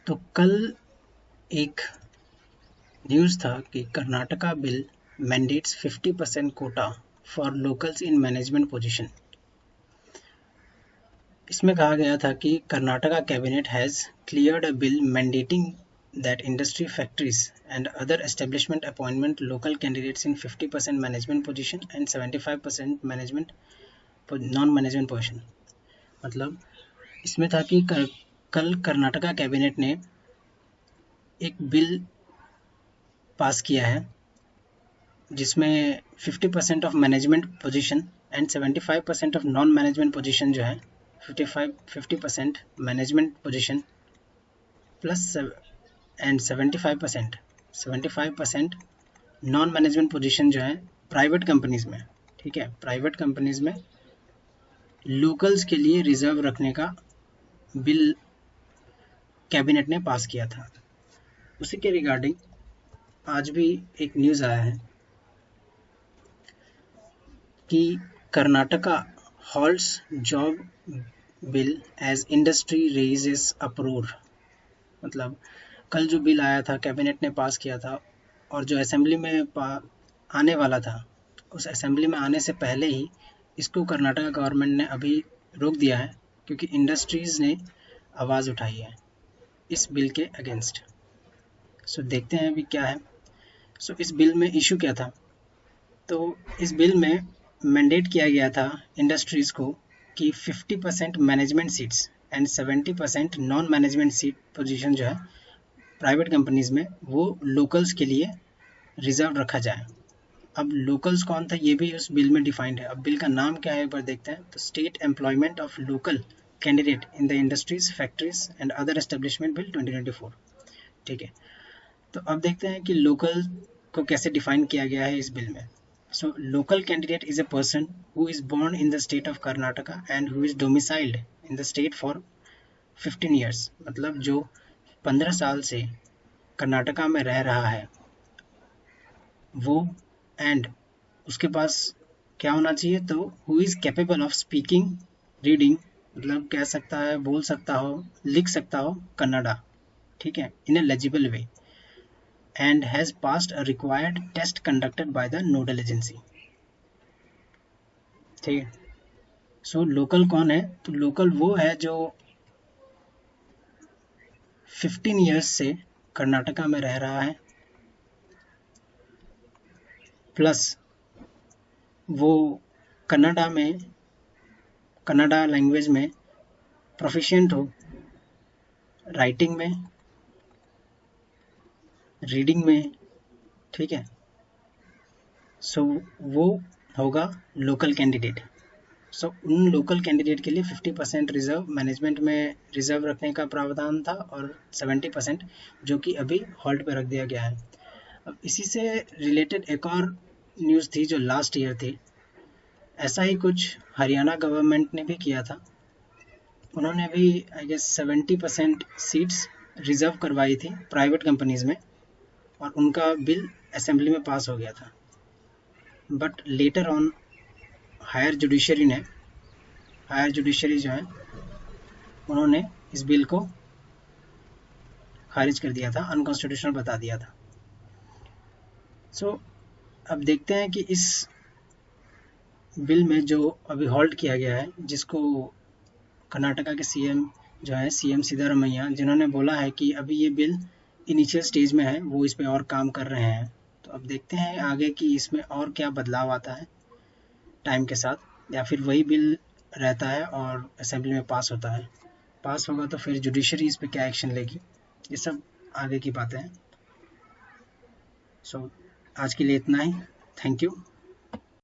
तो कल एक न्यूज़ था कि Karnataka bill mandates 50% Kota for locals in management position. इसमें कहा गया था कि Karnataka cabinet has cleared a bill mandating that industry factories and other establishment appointment local candidates in 50% management position and 75% management non-management position। मतलब इसमें था कि कल कर्नाटका कैबिनेट ने एक बिल पास किया है जिसमें 50% of management position and 75% of non management position जो है 50% management position plus and 75% non management position जो है प्राइवेट कंपनीज में, ठीक है, प्राइवेट कंपनीज में लोकल्स के लिए रिजर्व रखने का बिल कैबिनेट ने पास किया था। उसी के रिगार्डिंग आज भी एक न्यूज़ आया है कि Karnataka halts job bill as industry raises approve. मतलब कल जो बिल आया था कैबिनेट ने पास किया था और जो असेंबली में आने वाला था, उस असेंबली में आने से पहले ही इसको कर्नाटका गवर्नमेंट ने अभी रोक दिया है क्योंकि इंडस्ट्रीज़ ने आवाज़ उठाई है इस बिल के अगेंस्ट। सो देखते हैं अभी क्या है। सो इस बिल में इशू क्या था। तो इस बिल में मैंडेट किया गया था इंडस्ट्रीज़ को कि 50% management seats and 70% non management seat position जो है प्राइवेट कंपनीज में वो लोकल्स के लिए रिजर्व रखा जाए। अब लोकल्स कौन था ये भी उस बिल में डिफाइंड है। अब बिल का नाम क्या है एक बार देखते हैं। तो state employment of local candidate in the industries factories and other establishment bill 2024, ठीक है। तो अब देखते हैं कि लोकल को कैसे डिफाइन किया गया है इस बिल में। So local candidate is a person who is born in the state of Karnataka and who is domiciled in the state for 15 years। मतलब जो 15 साल से कर्नाटका में रह रहा है वो, एंड उसके पास क्या होना चाहिए, तो who is capable of speaking, reading, मतलब कह सकता है, बोल सकता हो, लिख सकता हो कन्नड़ा, ठीक है, in a legible way and has passed a required test conducted by the nodal agency, ठीक है। सो लोकल कौन है, तो लोकल वो है जो 15 इयर्स से कर्नाटका में रह रहा है प्लस वो कन्नड़ा लैंग्वेज में प्रोफिशिएंट हो, राइटिंग में, रीडिंग में, ठीक है। सो वो होगा लोकल कैंडिडेट। सो उन लोकल कैंडिडेट के लिए 50% रिजर्व मैनेजमेंट में रिजर्व रखने का प्रावधान था और 70% जो कि अभी हॉल्ट पे रख दिया गया है। अब इसी से रिलेटेड एक और न्यूज़ थी जो लास्ट ईयर थी। ऐसा ही कुछ हरियाणा गवर्नमेंट ने भी किया था। उन्होंने भी आई गेस 70% सीट्स रिजर्व करवाई थी प्राइवेट कंपनीज़ में और उनका बिल असेंबली में पास हो गया था। But later on higher judiciary जो है उन्होंने इस बिल को खारिज कर दिया था, अनकॉन्स्टिट्यूशनल बता दिया था। सो अब देखते हैं कि इस बिल में जो अभी हॉल्ट किया गया है, जिसको कर्नाटका के सीएम जो है सीएम सिद्धारमैया, जिन्होंने बोला है कि अभी ये बिल इनिशियल स्टेज में है, वो इस पे और काम कर रहे हैं। तो अब देखते हैं आगे कि इसमें और क्या बदलाव आता है टाइम के साथ, या फिर वही बिल रहता है और असेंबली में पास होता है। पास होगा तो फिर जुडिशरी इस पे क्या एक्शन लेगी, ये सब आगे की बातें हैं। सो आज के लिए इतना ही। Thank you.